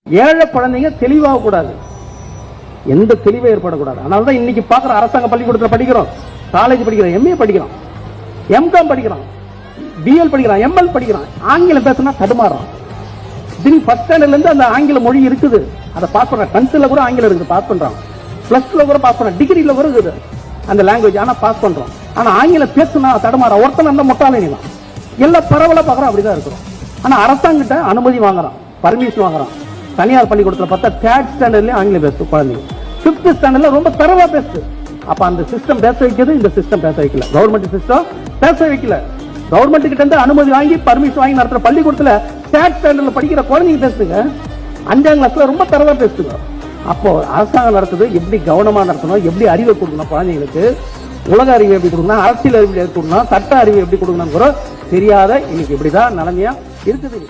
ஏழை குழந்தைங்க தெளிவாக கூடாது, எந்த தெளிவை ஏற்படக்கூடாது. அதனாலதான் இன்னைக்கு பாக்குற அரசாங்க பள்ளிக்கூடத்தில் படிக்கிறோம், காலேஜ் படிக்கிறோம், எம்ஏ படிக்கிறோம், எம்காம் படிக்கிறோம், பிஎல் படிக்கிறான், எம்எல் படிக்கிறான், ஆங்கிலம் பேசினா தடுமாறும். ஃபர்ஸ்ட் ஸ்டாண்டர்ட்ல இருந்து அந்த ஆங்கில மொழி இருக்குது, அதை பாஸ் பண்றான். 10th கூட ஆங்கிலம் இருக்குது, பாஸ் பண்றான். +2 கூட பாஸ் பண்றான், டிகிரில கூட இருக்குது அந்த லாங்குவேஜ், ஆனா பாஸ் பண்றோம். ஆனா ஆங்கிலம் பேசுனா தடுமாற ஒருத்தன் அந்த மொட்டாலே தான் எல்லாம் பரவலா பாக்குறோம், அப்படிதான் இருக்கிறோம். ஆனா அரசாங்கிட்ட அனுமதி வாங்குறான், பர்மிஷன் வாங்குறான். தனியார் பள்ளிக்கூடத்தில் பார்த்தா 3rd ஸ்டாண்டர்ட்லயே ஆங்கிலம் பேசு குழந்தைங்க, 5th ஸ்டாண்டர்ட்ல ரொம்ப தரவா பேசு. அப்ப அந்த சிஸ்டம் பேச வைக்கிறது, இந்த சிஸ்டம் பேச வைக்கல. கவர்மெண்ட் சிஸ்டம் பேச வைக்கல. கவர்மெண்ட் கிட்ட இருந்து அனுமதி வாங்கி பர்மிஷன் வாங்கி நடத்துற பள்ளிக்கூடத்துல 3rd ஸ்டாண்டர்ட்ல படிக்கிற குழந்தைங்க பேசுங்க, 5ஆம் கிளாஸ்ல ரொம்ப தரவா பேசுங்க. அப்போ அரசாங்கம் நடத்துது எப்படி கவனமா நடத்தணும், எப்படி அறிவை கொடுக்கணும் குழந்தைங்களுக்கு, உலக அறிவு எப்படி கொடுக்கணும், அரசியல் அறிவு எப்படி கொடுக்கணும், சட்ட அறிவு எப்படி கொடுக்கணும் தெரியாத இன்னைக்கு இப்படிதான் நிலைமையா இருக்குது.